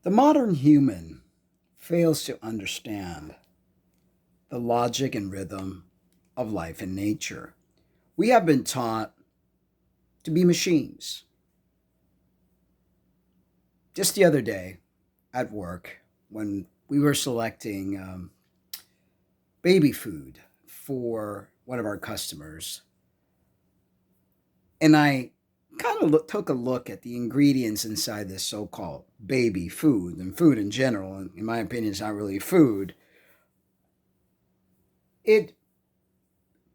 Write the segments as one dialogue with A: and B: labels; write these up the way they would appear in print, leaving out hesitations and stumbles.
A: The modern human fails to understand the logic and rhythm of life and nature. We have been taught to be machines. Just the other day at work, when we were selecting baby food for one of our customers, and I kind of took a look at the ingredients inside this so called baby food, and food in general, in my opinion, is not really food. It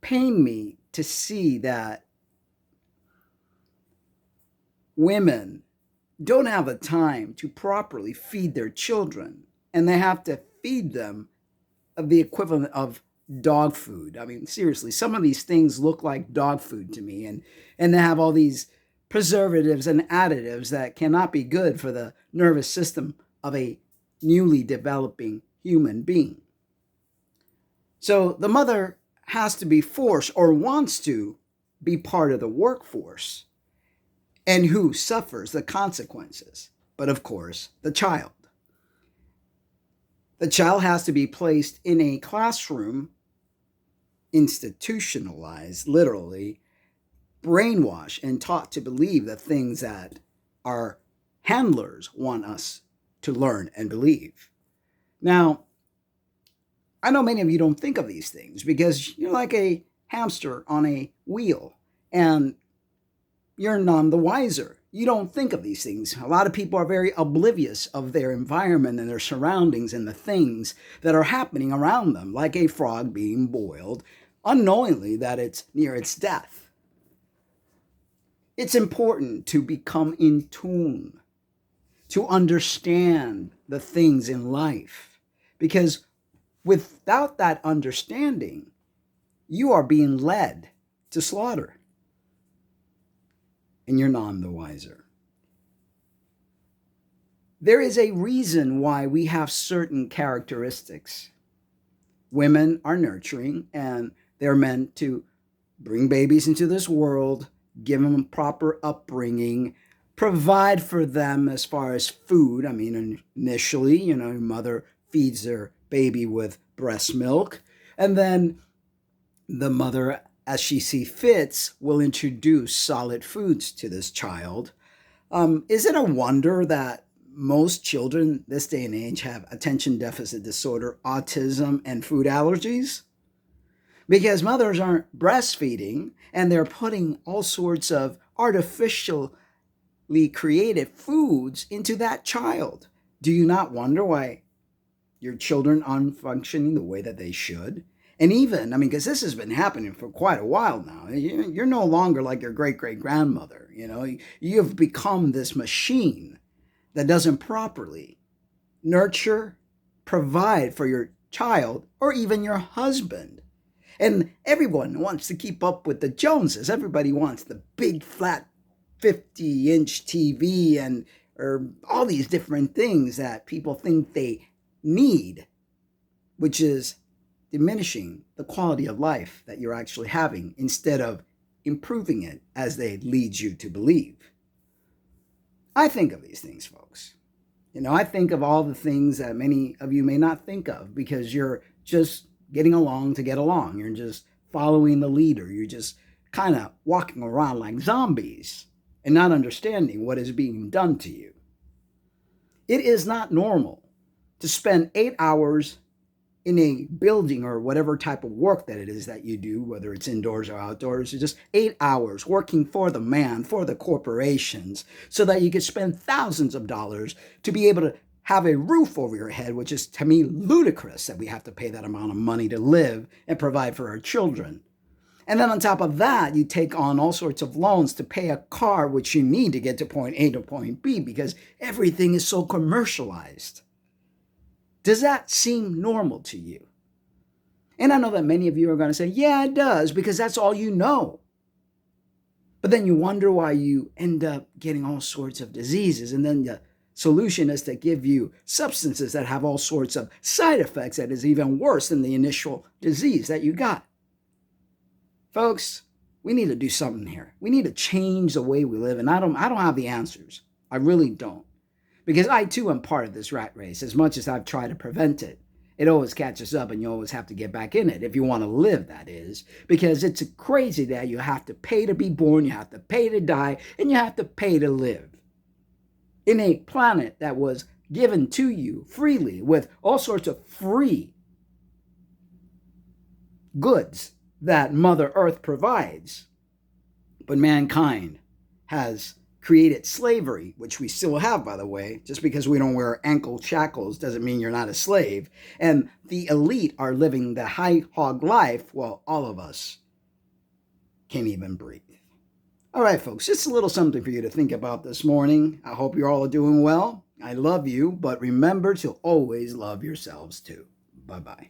A: pained me to see that women don't have the time to properly feed their children, and they have to feed them of the equivalent of dog food. I mean, seriously, some of these things look like dog food to me, and they have all these preservatives and additives that cannot be good for the nervous system of a newly developing human being. So the mother has to be forced or wants to be part of the workforce. And who suffers the consequences? But of course, the child. The child has to be placed in a classroom, institutionalized, literally, brainwashed, and taught to believe the things that our handlers want us to learn and believe. Now, I know many of you don't think of these things because you're like a hamster on a wheel and you're none the wiser. You don't think of these things. A lot of people are very oblivious of their environment and their surroundings and the things that are happening around them, like a frog being boiled, unknowingly that it's near its death. It's important to become in tune, to understand the things in life, because without that understanding, you are being led to slaughter, and you're none the wiser. There is a reason why we have certain characteristics. Women are nurturing, and they're meant to bring babies into this world, give them a proper upbringing, provide for them as far as food. I mean, initially, your mother feeds their baby with breast milk, and then the mother, as she sees fits, will introduce solid foods to this child. Is it a wonder that most children this day and age have attention deficit disorder, autism, and food allergies? Because mothers aren't breastfeeding and they're putting all sorts of artificially created foods into that child. Do you not wonder why your children aren't functioning the way that they should? And even, because this has been happening for quite a while now. You're no longer like your great-great-grandmother. You've become this machine that doesn't properly nurture, provide for your child, or even your husband. And everyone wants to keep up with the Joneses. Everybody wants the big, flat 50-inch TV or all these different things that people think they need, which is diminishing the quality of life that you're actually having instead of improving it as they lead you to believe. I think of these things, folks. I think of all the things that many of you may not think of because you're just getting along to get along. You're just following the leader. You're just kind of walking around like zombies and not understanding what is being done to you. It is not normal to spend 8 hours in a building or whatever type of work that it is that you do, whether it's indoors or outdoors, it's just 8 hours working for the man, for the corporations, so that you can spend thousands of dollars to be able to have a roof over your head, which is, to me, ludicrous that we have to pay that amount of money to live and provide for our children. And then on top of that, you take on all sorts of loans to pay a car, which you need to get to point A to point B because everything is so commercialized. Does that seem normal to you? And I know that many of you are going to say, yeah, it does, because that's all you know. But then you wonder why you end up getting all sorts of diseases. And then the solution is to give you substances that have all sorts of side effects that is even worse than the initial disease that you got. Folks, we need to do something here. We need to change the way we live. And I don't have the answers. I really don't. Because I too am part of this rat race. As much as I've tried to prevent it, it always catches up and you always have to get back in it if you want to live, that is. Because it's crazy that you have to pay to be born, you have to pay to die, and you have to pay to live. In a planet that was given to you freely with all sorts of free goods that Mother Earth provides. But mankind has created slavery, which we still have, by the way. Just because we don't wear ankle shackles doesn't mean you're not a slave. And the elite are living the high hog life while all of us can't even breathe. All right, folks, just a little something for you to think about this morning. I hope you're all doing well. I love you, but remember to always love yourselves too. Bye-bye.